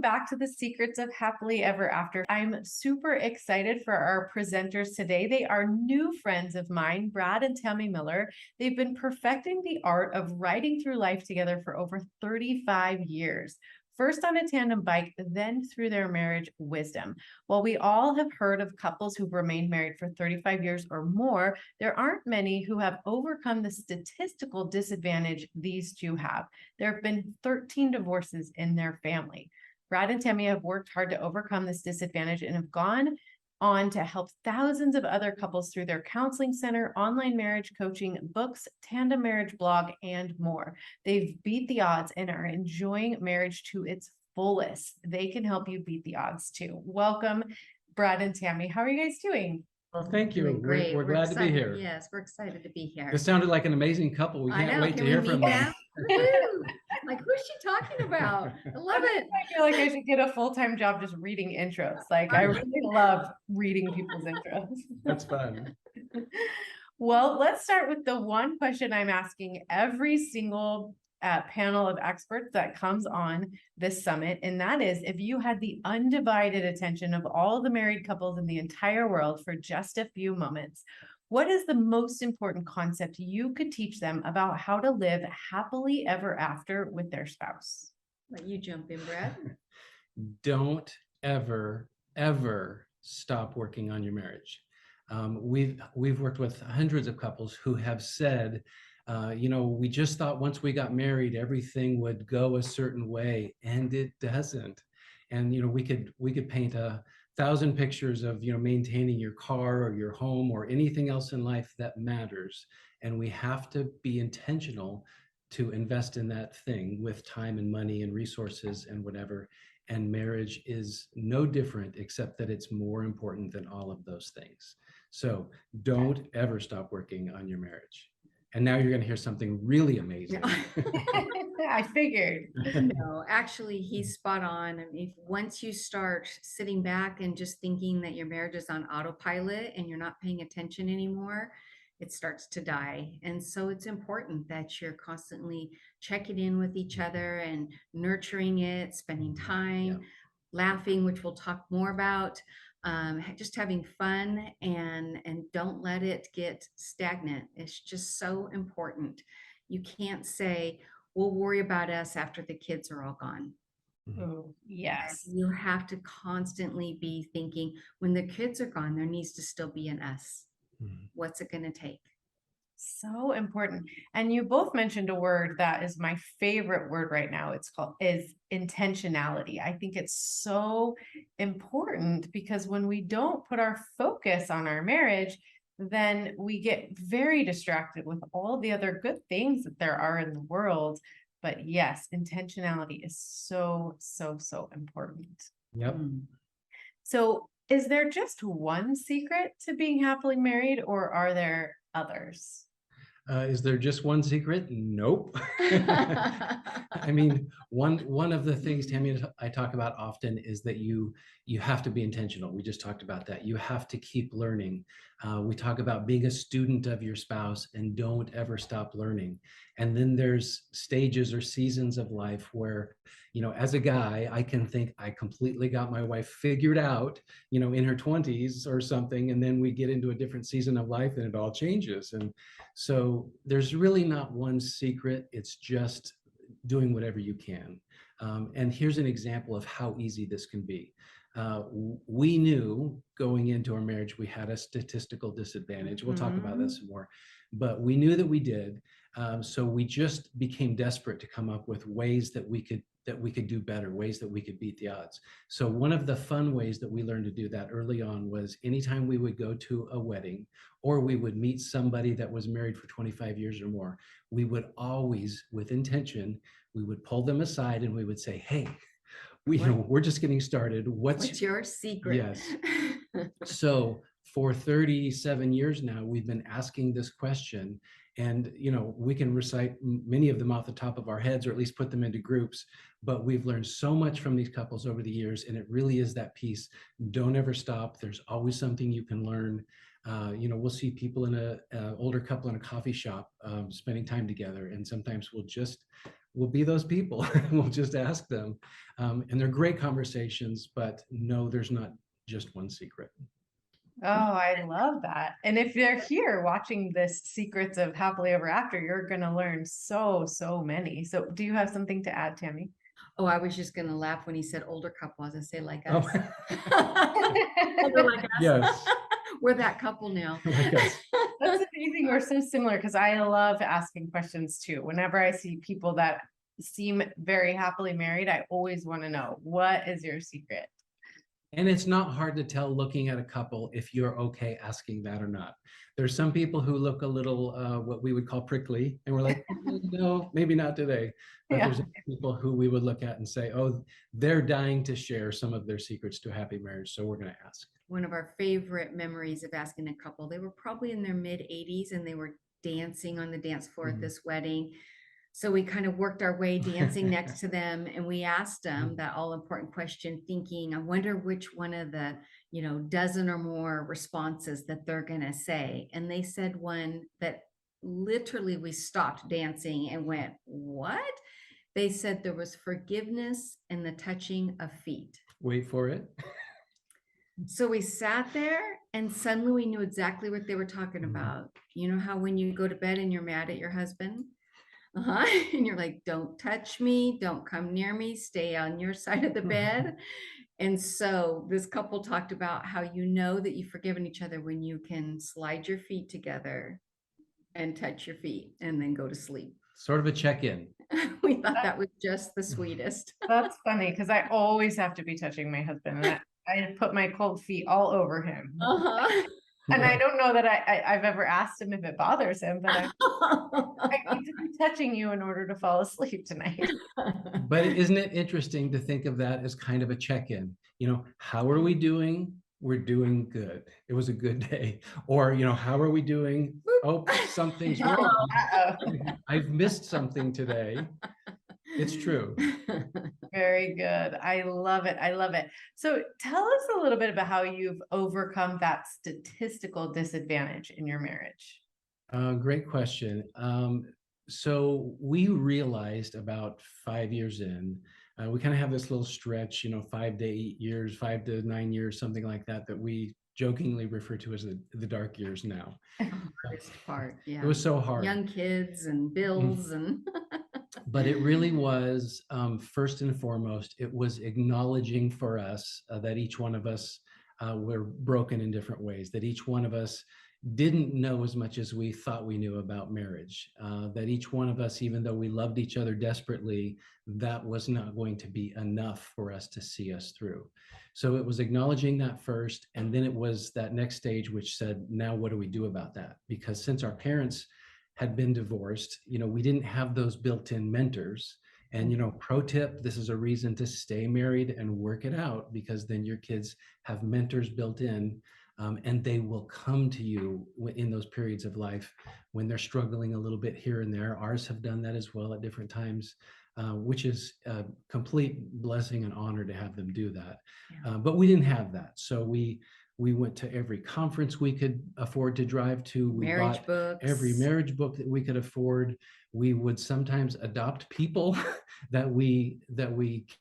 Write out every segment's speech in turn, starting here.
back to the Secrets of Happily Ever After. I'm super excited for our presenters today. They are new friends of mine, Brad and Tami Miller. They've been perfecting the art of riding through life together for over 35 years. First on a tandem bike, then through their marriage wisdom. While we all have heard of couples who've remained married for 35 years or more, there aren't many who have overcome the statistical disadvantage these two have. There have been 13 divorces in their family. Brad and Tami have worked hard to overcome this disadvantage and have gone on to help thousands of other couples through their counseling center, online marriage coaching, books, tandem marriage blog, and more. They've beat the odds and are enjoying marriage to its fullest. They can help you beat the odds too. Welcome, Brad and Tami. How are you guys doing? Well, thank you. Doing great. We're glad to be here. Yes, we're excited to be here. This sounded like an amazing couple. We can't wait to hear from them. Like, who's she talking about? I love it. I feel like I should get a full-time job just reading intros. Like, I really love reading people's intros. That's fun. Well, let's start with the one question I'm asking every single panel of experts that comes on this summit. And that is, if you had the undivided attention of all the married couples in the entire world for just a few moments, what is the most important concept you could teach them about how to live happily ever after with their spouse? Let you jump in, Brad. Don't ever, ever stop working on your marriage. We've worked with hundreds of couples who have said, we just thought once we got married, everything would go a certain way, and it doesn't. And, we could paint 1,000 pictures of, maintaining your car or your home or anything else in life that matters. And we have to be intentional to invest in that thing with time and money and resources and whatever. And marriage is no different, except that it's more important than all of those things. So don't ever stop working on your marriage. And now you're going to hear something really amazing. I figured. No, actually, he's spot on. I mean, once you start sitting back and just thinking that your marriage is on autopilot and you're not paying attention anymore, it starts to die. And so it's important that you're constantly checking in with each other and nurturing it, spending time, laughing, which we'll talk more about. Just having fun and don't let it get stagnant. It's just so important. You can't say, we'll worry about us after the kids are all gone. Oh, yes. You have to constantly be thinking, when the kids are gone, there needs to still be an us. What's it going to take? So important. And you both mentioned a word that is my favorite word right now. Is intentionality. I think it's so important because when we don't put our focus on our marriage, then we get very distracted with all the other good things that there are in the world. But yes, intentionality is so, so, so important. Yep. So is there just one secret to being happily married, or are there others? Is there just one secret? Nope. I mean, one of the things, Tami, and I talk about often is that you have to be intentional. We just talked about that. You have to keep learning. We talk about being a student of your spouse and don't ever stop learning. And then there's stages or seasons of life where, as a guy, I can think I completely got my wife figured out, in her 20s or something. And then we get into a different season of life and it all changes. And so there's really not one secret. It's just doing whatever you can. And here's an example of how easy this can be. We knew going into our marriage, we had a statistical disadvantage. We'll talk about this some more, but we knew that we did. So we just became desperate to come up with ways that we could do better, ways that we could beat the odds. So one of the fun ways that we learned to do that early on was anytime we would go to a wedding or we would meet somebody that was married for 25 years or more, we would always, with intention, we would pull them aside and we would say, hey, we're just getting started. What's your secret? Yes. So for 37 years now, we've been asking this question, and we can recite many of them off the top of our heads, or at least put them into groups, but we've learned so much from these couples over the years, and it really is that piece. Don't ever stop. There's always something you can learn. We'll see people in an older couple in a coffee shop spending time together, and sometimes we'll just we'll be those people. We'll just ask them. And they're great conversations, but no, there's not just one secret. Oh, I love that. And if you're here watching this Secrets of Happily Ever After, you're going to learn so many. So do you have something to add, Tammy? Oh, I was just gonna laugh when he said older couple. I was gonna say like Oh, us. Oh, they're like us. yes, We're that couple now. like us. That's amazing. We're so similar because I love asking questions too. Whenever I see people that seem very happily married, I always want to know, what is your secret? And it's not hard to tell looking at a couple if you're okay asking that or not. There's some people who look a little what we would call prickly, and we're like, no, maybe not today. But Yeah. there's people who we would look at and say, oh, they're dying to share some of their secrets to a happy marriage, so we're going to ask. One of our favorite memories of asking a couple, they were probably in their mid 80s and they were dancing on the dance floor at this wedding. So we kind of worked our way dancing next to them, and we asked them that all important question, thinking, I wonder which one of the, dozen or more responses that they're going to say. And they said one that literally we stopped dancing and went, what? They said there was forgiveness and the touching of feet. Wait for it. So we sat there and suddenly we knew exactly what they were talking about. You know how when you go to bed and you're mad at your husband? And you're like, don't touch me, don't come near me, stay on your side of the bed. And so this couple talked about how you know that you've forgiven each other when you can slide your feet together and touch your feet and then go to sleep. Sort of a check-in. We thought that was just the sweetest. That's funny because I always have to be touching my husband, and I put my cold feet all over him. And I don't know that I've ever asked him if it bothers him, but I need to be touching you in order to fall asleep tonight. But isn't it interesting to think of that as kind of a check-in? How are we doing? We're doing good. It was a good day. Or, how are we doing? Oh, something's wrong. I've missed something today. It's true. Very good. I love it. I love it. So tell us a little bit about how you've overcome that statistical disadvantage in your marriage. Great question. So we realized about 5 years in, we kind of have this little stretch, 5 to 8 years, 5 to 9 years, something like that, that we jokingly refer to as the dark years now. Hardest part, yeah. It was so hard. Young kids and bills and. But it really was, first and foremost, it was acknowledging for us that each one of us were broken in different ways, that each one of us didn't know as much as we thought we knew about marriage, that each one of us, even though we loved each other desperately, that was not going to be enough for us to see us through. So it was acknowledging that first, and then it was that next stage which said, now what do we do about that? Because since our parents had been divorced, we didn't have those built-in mentors. And, pro tip, this is a reason to stay married and work it out, because then your kids have mentors built in, and they will come to you in those periods of life when they're struggling a little bit here and there. Ours have done that as well at different times, which is a complete blessing and honor to have them do that. Yeah. But we didn't have that. So we went to every conference we could afford to drive to. We Marriage bought books. every marriage book that we could afford. We would sometimes adopt people that we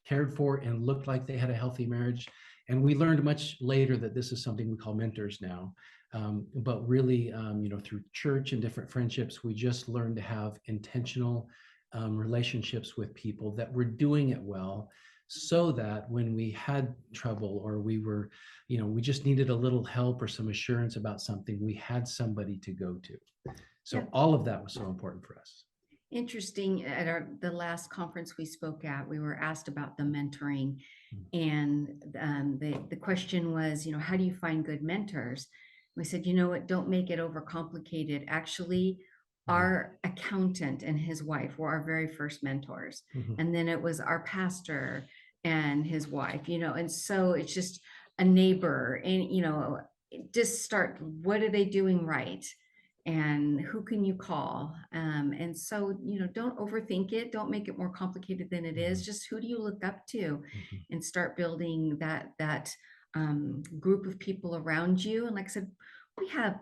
cared for and looked like they had a healthy marriage. And we learned much later that this is something we call mentors now. But really, through church and different friendships, we just learned to have intentional relationships with people that were doing it well, so that when we had trouble or we were, we just needed a little help or some assurance about something, we had somebody to go to. So all of that was so important for us. Interesting. At the last conference we spoke at, we were asked about the mentoring, and the question was, how do you find good mentors? We said, what, don't make it overcomplicated. Actually, our accountant and his wife were our very first mentors. And then it was our pastor and his wife, and so it's just a neighbor, and, just start, what are they doing right? And who can you call? And so, don't overthink it. Don't make it more complicated than it is. Just who do you look up to, and start building that group of people around you. And like I said, we have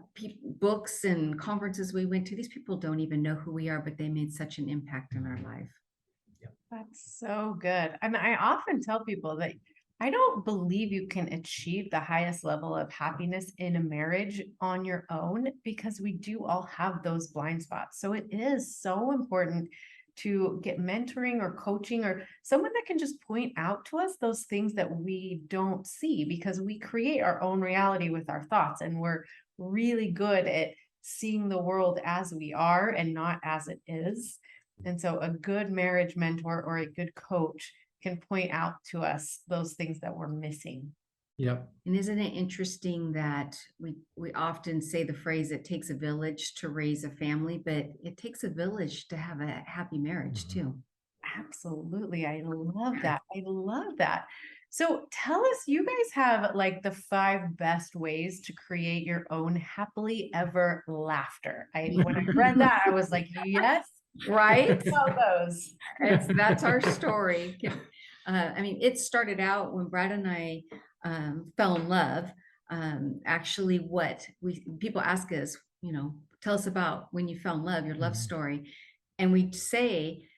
books and conferences we went to. These people don't even know who we are, but they made such an impact in our life. That's so good. And I often tell people that I don't believe you can achieve the highest level of happiness in a marriage on your own because we do all have those blind spots. So it is so important to get mentoring or coaching or someone that can just point out to us those things that we don't see because we create our own reality with our thoughts and we're really good at seeing the world as we are and not as it is. And so a good marriage mentor or a good coach can point out to us those things that we're missing. Yep. And isn't it interesting that we often say the phrase "it takes a village to raise a family," but it takes a village to have a happy marriage Mhm. too. Absolutely. I love that. I love that. So tell us, you guys have like the 5 best ways to create your own happily ever laughter. When I read that, I was like, yes, Right? all those. That's our story. I mean, it started out when Brad and I fell in love. Actually, what we people ask us, tell us about when you fell in love, your love Mhm. story, and we say,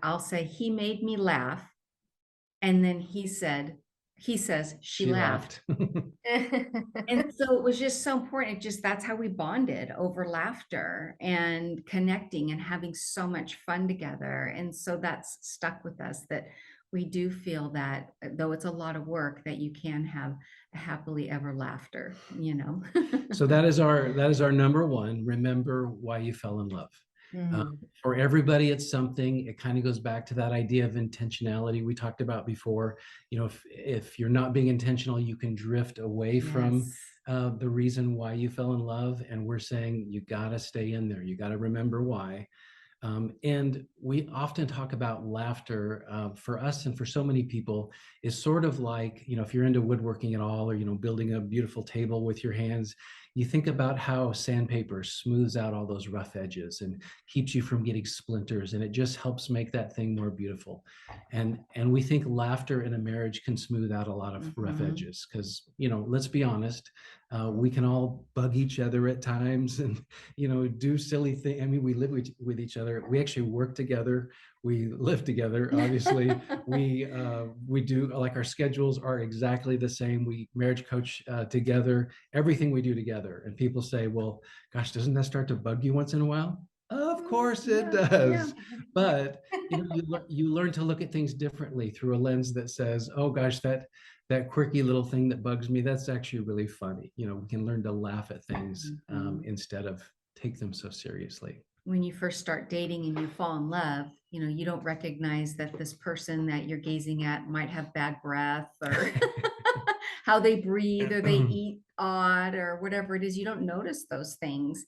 I'll say, he made me laugh, and then he says, she She laughed. laughed. And so it was just so important. That's how we bonded over laughter and connecting and having so much fun together. And so that's stuck with us, that we do feel that though it's a lot of work, that you can have a happily ever laughter. So that is our number one. Remember why you fell in love. Mm, For everybody, it's something. It kind of goes back to that idea of intentionality we talked about before. If you're not being intentional, you can drift away from Yes. the reason why you fell in love. And we're saying you got to stay in there. You got to remember why. And we often talk about laughter for us and for so many people is sort of like, if you're into woodworking at all, or, building a beautiful table with your hands, you think about how sandpaper smooths out all those rough edges and keeps you from getting splinters. And it just helps make that thing more beautiful. And we think laughter in a marriage can smooth out a lot of rough Mhm. edges because, let's be honest, we can all bug each other at times and do silly things. I mean, we live with each other. We actually work together. We live together. Obviously, we do, like, our schedules are exactly the same. We marriage coach together. Everything we do together. And people say, "Well, gosh, doesn't that start to bug you once in a while?" Of course it Yeah, yeah. does. But you learn to look at things differently through a lens that says, "Oh gosh, that quirky little thing that bugs me, that's actually really funny." We can learn to laugh at things Mhm. instead of take them so seriously. When you first start dating and you fall in love, you don't recognize that this person that you're gazing at might have bad breath or how they breathe or they eat odd or whatever it is. You don't notice those things.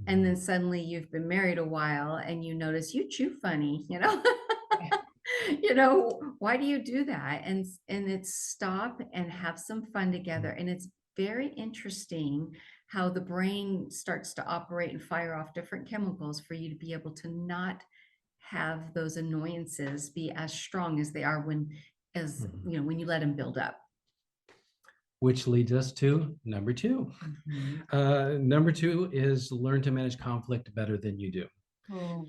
And then suddenly you've been married a while and you notice you chew funny. Why do you do that? And it's stop and have some fun together. And it's very interesting how the brain starts to operate and fire off different chemicals for you to be able to not have those annoyances be as strong as they are when you let them build up. Which leads us to number two. Mhm. Number two is learn to manage conflict better than you do. oh,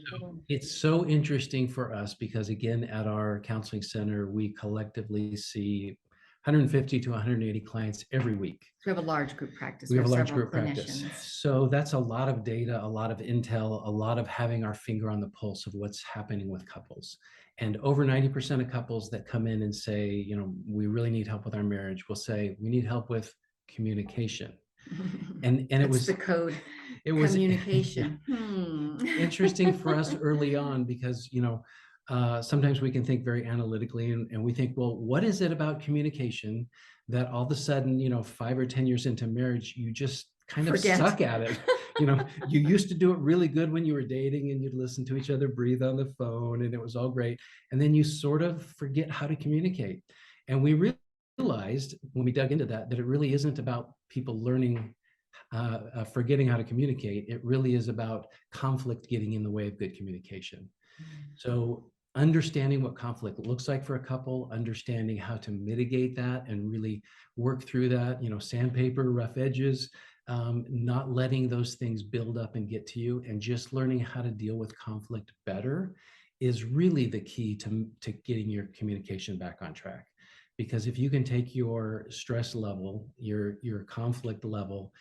It's so interesting for us because, again, at our counseling center, we collectively see 150 to 180 clients every week. So we have a large group practice. We We have have a large several group practice. clinicians. So that's a lot of data, a lot of intel, a lot of having our finger on the pulse of what's happening with couples. And over 90% of couples that come in and say, we really need help with our marriage, will say, we need help with communication. And it That's was the code. it was Communication. interesting for us early on because sometimes we can think very analytically and we think, well, what is it about communication that all of a sudden 5 or 10 years into marriage you just kind of Forget. suck at it. You used to do it really good when you were dating and you'd listen to each other breathe on the phone and it was all great, and then you sort of forget how to communicate. And we realized when we dug into that it really isn't about people learning forgetting how to communicate. It really is about conflict getting in the way of good communication. So understanding what conflict looks like for a couple, understanding how to mitigate that and really work through that, sandpaper, rough edges, not letting those things build up and get to you, and just learning how to deal with conflict better is really the key to getting your communication back on track. Because if you can take your stress level, your conflict level,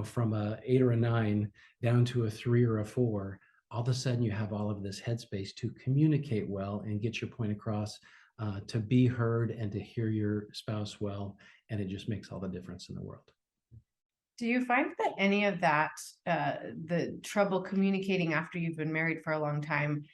from a 8 or a 9 down to a 3 or a 4, all of a sudden you have all of this headspace to communicate well and get your point across, to be heard and to hear your spouse well. And it just makes all the difference in the world. Do you find that any of that, the trouble communicating after you've been married for a long time,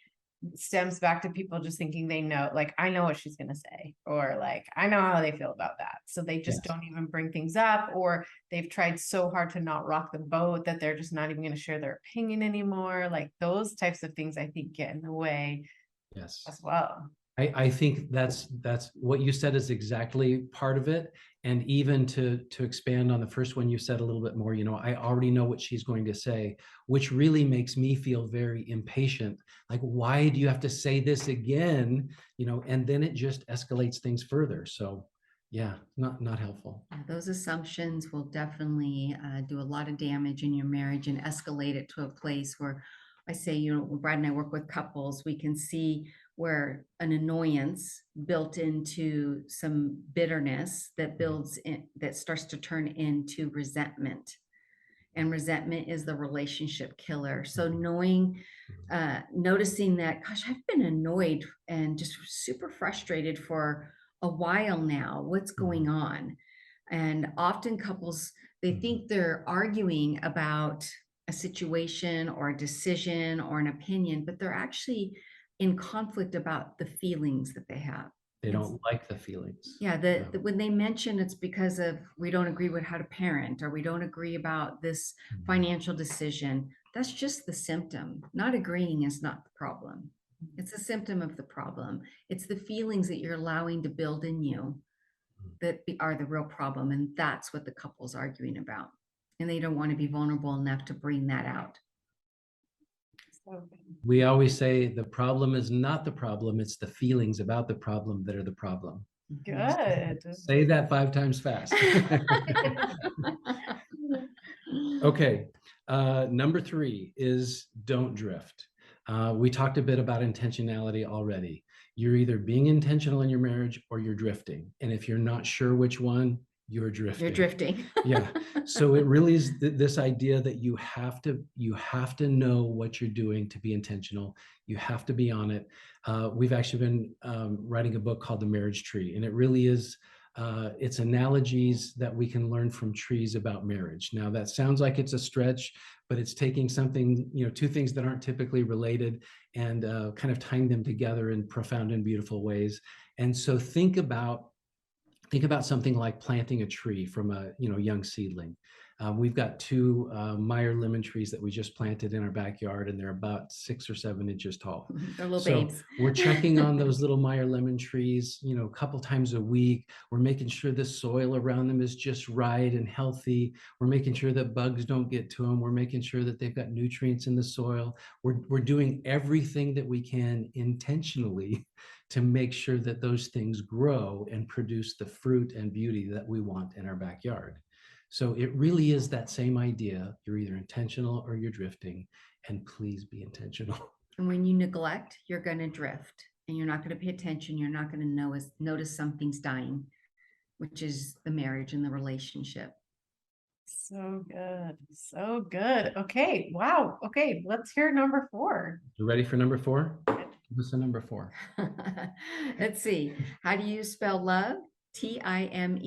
stems back to people just thinking they know, like, I know what she's going to say, or like, I know how they feel about that. So they just Yes. don't even bring things up, or they've tried so hard to not rock the boat that they're just not even going to share their opinion anymore. Like those types of things, I think, get in the way Yes. as well. I think that's what you said is exactly part of it. And even to expand on the first one you said a little bit more, I already know what she's going to say, which really makes me feel very impatient. Like, why do you have to say this again? And then it just escalates things further. So yeah, not helpful. Those assumptions will definitely do a lot of damage in your marriage and escalate it to a place where I say, when Brad and I work with couples, we can see where an annoyance built into some bitterness that builds in, that starts to turn into resentment. And resentment is the relationship killer. So noticing that, gosh, I've been annoyed and just super frustrated for a while now. What's going on? And often couples, they think they're arguing about a situation or a decision or an opinion, but they're actually in conflict about the feelings that they have. They don't like the feelings. Yeah, when they mention it's because of we don't agree with how to parent, or we don't agree about this financial decision, that's just the symptom. Not agreeing is not the problem. It's a symptom of the problem. It's the feelings that you're allowing to build in you that are the real problem. And that's what the couple's arguing about. And they don't want to be vulnerable enough to bring that out. We always say the problem is not the problem, it's the feelings about the problem that are the problem. Good. Say that 5 times fast. Okay. Number 3 is don't drift. We talked a bit about intentionality already. You're either being intentional in your marriage or you're drifting. And if you're not sure which one, you're drifting. You're drifting. Yeah. So it really is this idea that you have to know what you're doing to be intentional. You have to be on it. We've actually been writing a book called The Marriage Tree, and it really is it's analogies that we can learn from trees about marriage. Now that sounds like it's a stretch, but it's taking something, 2 things that aren't typically related and kind of tying them together in profound and beautiful ways. And so think about something like planting a tree from a young seedling. We've got 2 Meyer lemon trees that we just planted in our backyard, and they're about 6 or 7 inches tall. They're little So babes. we're checking on those little Meyer lemon trees, a couple times a week. We're making sure the soil around them is just right and healthy. We're making sure that bugs don't get to them. We're making sure that they've got nutrients in the soil. We're doing everything that we can intentionally to make sure that those things grow and produce the fruit and beauty that we want in our backyard. So it really is that same idea. You're either intentional or you're drifting, and please be intentional. And when you neglect, you're going to drift, and you're not going to pay attention. You're not going to notice something's dying, which is the marriage and the relationship. So good. So good. Okay. Wow. Okay. Let's hear number 4. You ready for number 4? Give us a number 4. Let's see. How do you spell love? Time.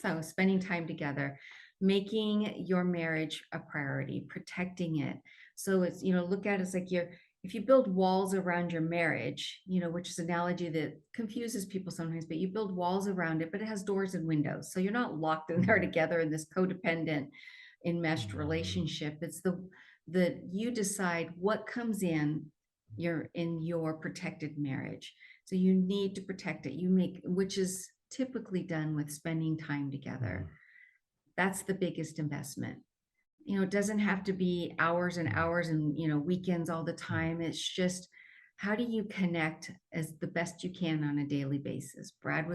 So spending time together, making your marriage a priority, protecting it. So it's, look at it as like if you build walls around your marriage, which is an analogy that confuses people sometimes, but you build walls around it, but it has doors and windows. So you're not locked in there together in this codependent, enmeshed relationship. It's that you decide what comes in your protected marriage. So you need to protect it. Which is typically done with spending time together. That's the biggest investment. It doesn't have to be hours and hours and, weekends all the time. It's just, how do you connect as the best you can on a daily basis? Brad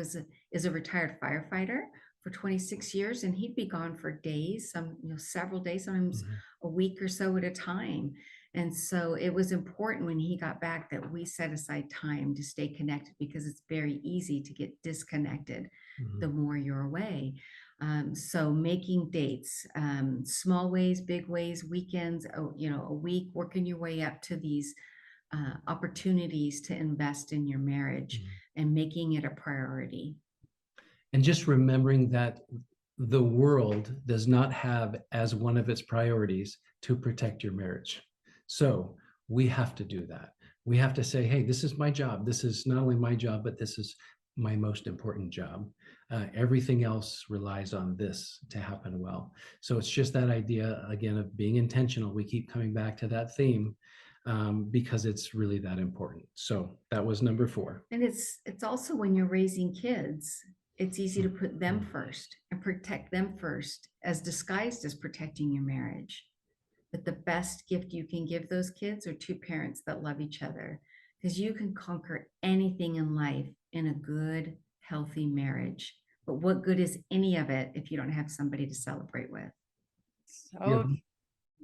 is a retired firefighter for 26 years, and he'd be gone for days, several days, sometimes a week or so at a time. And so it was important when he got back that we set aside time to stay connected, because it's very easy to get disconnected Mhm. the more you're away. So making dates, small ways, big ways, weekends, a week, working your way up to these opportunities to invest in your marriage Mhm. and making it a priority. And just remembering that the world does not have as one of its priorities to protect your marriage. So we have to do that. We have to say, hey, this is my job. This is not only my job, but this is my most important job. Everything else relies on this to happen well. So it's just that idea, again, of being intentional. We keep coming back to that theme because it's really that important. So that was number 4. And it's also when you're raising kids, it's easy to put them Mhm. first and protect them first, as disguised as protecting your marriage. But the best gift you can give those kids are two parents that love each other, because you can conquer anything in life in a good, healthy marriage. But what good is any of it if you don't have somebody to celebrate with? You So have,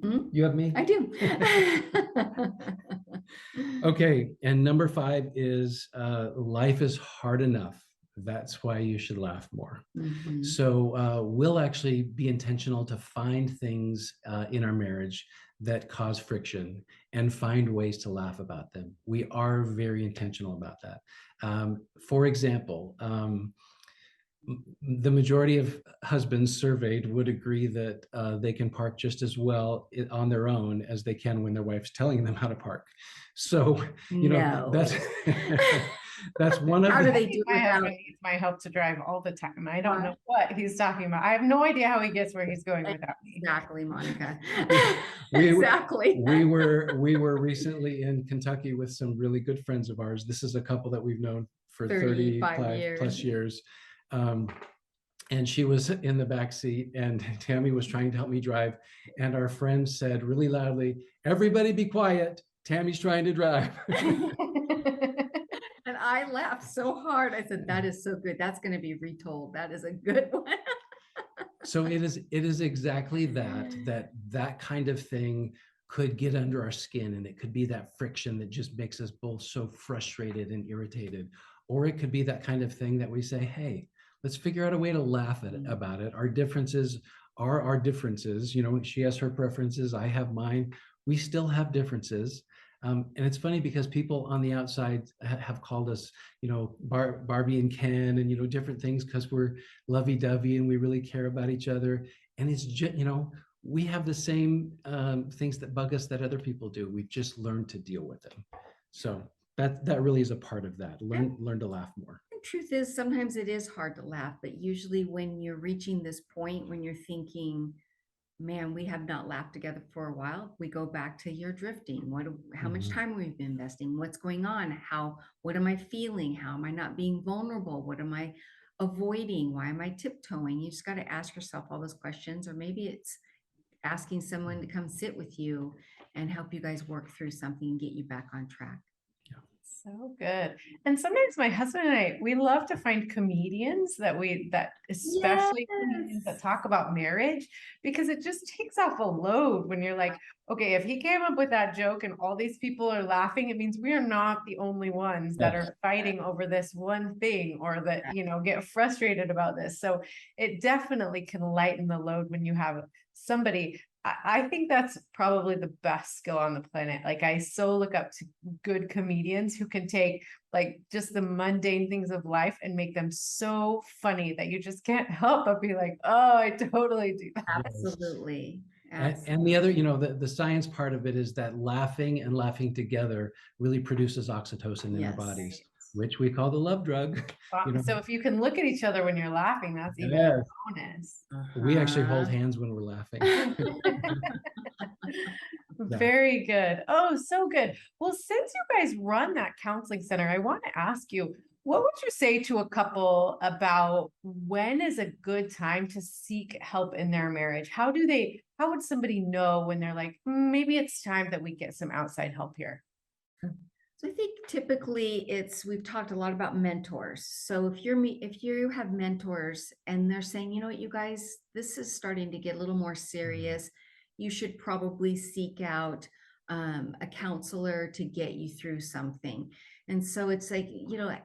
Hmm? you have me? I do. Okay, and number 5 is life is hard enough. That's why you should laugh more. Mhm. So we'll actually be intentional to find things in our marriage that cause friction and find ways to laugh about them. We are very intentional about that. For example, the majority of husbands surveyed would agree that they can park just as well on their own as they can when their wife's telling them how to park. So, No. that's that's one of How do the they do it my without? husband needs my help to drive all the time. I don't Right. know what he's talking about. I have no idea how he gets where he's going without me. Exactly, Monica. we Exactly. we were recently in Kentucky with some really good friends of ours. This is a couple that we've known for 35 35 plus years. years. Um, and she was in the back seat, and Tammy was trying to help me drive. And our friend said really loudly, "Everybody be quiet. Tammy's trying to drive." And I laughed so hard. I said, that is so good. That's going to be retold. That is a good one. So it is exactly that kind of thing could get under our skin, and it could be that friction that just makes us both so frustrated and irritated. Or it could be that kind of thing that we say, hey, let's figure out a way to laugh about it. Our differences are our differences. She has her preferences, I have mine. We still have differences. And it's funny because people on the outside have called us, Barbie and Ken, and different things, because we're lovey-dovey and we really care about each other. And it's just, we have the same things that bug us that other people do. We've just learned to deal with them. So that really is a part of that. Learn to laugh more. The truth is, sometimes it is hard to laugh, but usually when you're reaching this point, when you're thinking, man, we have not laughed together for a while, we go back to your drifting. How much Mhm. time we've been investing? What's going on? What am I feeling? How am I not being vulnerable? What am I avoiding? Why am I tiptoeing? You just got to ask yourself all those questions, or maybe it's asking someone to come sit with you and help you guys work through something and get you back on track. So good. And sometimes my husband and I, we love to find comedians especially comedians that Yes. talk about marriage, because it just takes off a load when you're like, okay, if he came up with that joke and all these people are laughing, it means we are not the only ones that Yes. are fighting over this one thing, or that, get frustrated about this. So it definitely can lighten the load when you have somebody. I think that's probably the best skill on the planet. Like, I so look up to good comedians who can take like just the mundane things of life and make them so funny that you just can't help but be like, oh, I totally do that. Absolutely. And the other, the science part of it is that laughing together really produces oxytocin in our bodies, which we call the love drug. So if you can look at each other when you're laughing, that's even a Yes. bonus. We actually hold hands when we're laughing. Yeah. Very good. Oh, so good. Well, since you guys run that counseling center, I want to ask you, what would you say to a couple about when is a good time to seek help in their marriage? How would somebody know when they're like, maybe it's time that we get some outside help here? So I think typically we've talked a lot about mentors. So if you have mentors and they're saying, you know what, you guys, this is starting to get a little more serious, you should probably seek out a counselor to get you through something. And so it's like,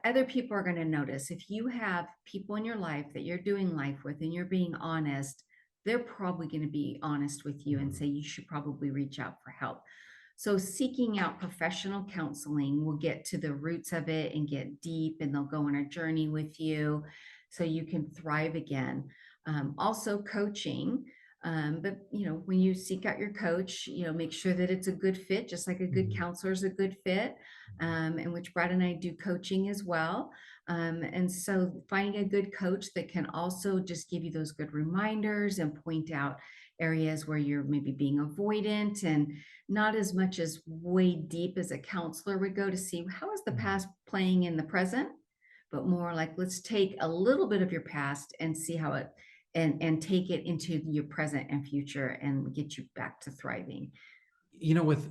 other people are going to notice if you have people in your life that you're doing life with and you're being honest, they're probably going to be honest with you and say you should probably reach out for help. So seeking out professional counseling will get to the roots of it and get deep, and they'll go on a journey with you so you can thrive again. Also coaching. But when you seek out your coach, make sure that it's a good fit, just like a good counselor is a good fit. In which Brad and I do coaching as well. And so finding a good coach that can also just give you those good reminders and point out areas where you're maybe being avoidant, and not as much as way deep as a counselor would go to see how is the past playing in the present, but more like let's take a little bit of your past and see how it and take it into your present and future and get you back to thriving.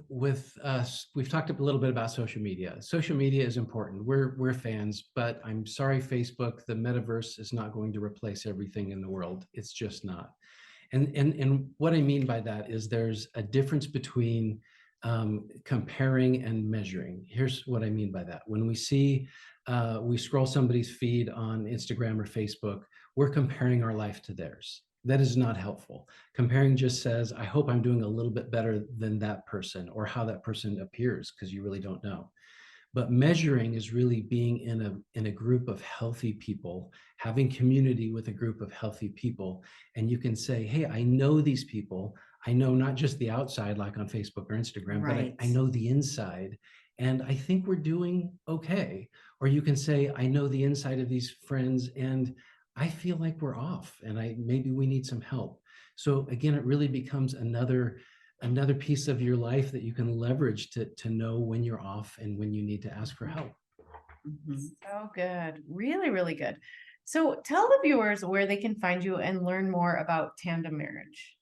With us, we've talked a little bit about social media. Social media is important. We're fans, but I'm sorry, Facebook, the metaverse is not going to replace everything in the world. It's just not. And what I mean by that is there's a difference between comparing and measuring. Here's what I mean by that. When we scroll somebody's feed on Instagram or Facebook, we're comparing our life to theirs. That is not helpful. Comparing just says, I hope I'm doing a little bit better than that person, or how that person appears, because you really don't know. But measuring is really being in a group of healthy people, having community with a group of healthy people. And you can say, hey, I know these people. I know not just the outside, like on Facebook or Instagram, Right. but I know the inside. And I think we're doing okay. Or you can say, I know the inside of these friends, and I feel like we're off, and maybe we need some help. So again, it really becomes another piece of your life that you can leverage to know when you're off and when you need to ask for help. So good. Really, really good. So tell the viewers where they can find you and learn more about tandem marriage.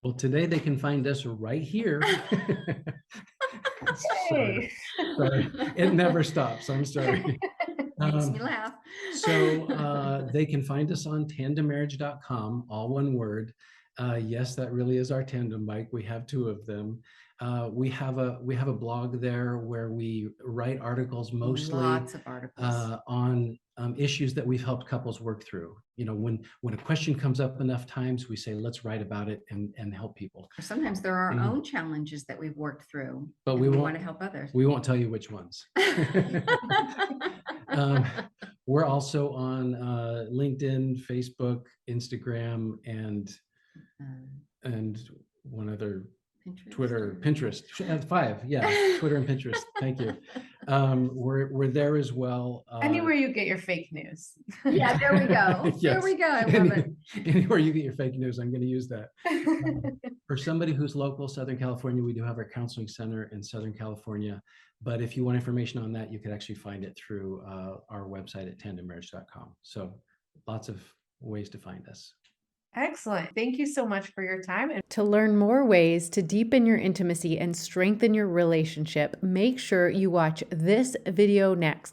Well, today they can find us right here. Sorry. Sorry. It never stops. I'm sorry. Makes me laugh. So they can find us on tandemmarriage.com, all one word. Yes, that really is our tandem bike. We have two of them. We have a blog there where we write articles, mostly Lots of articles. on issues that we've helped couples work through. When a question comes up enough times, we say, let's write about it and help people. Or sometimes there are our own challenges that we've worked through, but we want to help others. We won't tell you which ones. We're also on LinkedIn, Facebook, Instagram, and one other, Pinterest. Twitter, Pinterest. 5, yeah, Twitter and Pinterest. Thank you. We're there as well. Anywhere you get your fake news. Yeah, there we go. Yes. There we go. I love it. Anywhere you get your fake news, I'm going to use that. For somebody who's local, Southern California, we do have our counseling center in Southern California. But if you want information on that, you can actually find it through our website at tandemmarriage.com. So lots of ways to find us. Excellent. Thank you so much for your time. And to learn more ways to deepen your intimacy and strengthen your relationship, make sure you watch this video next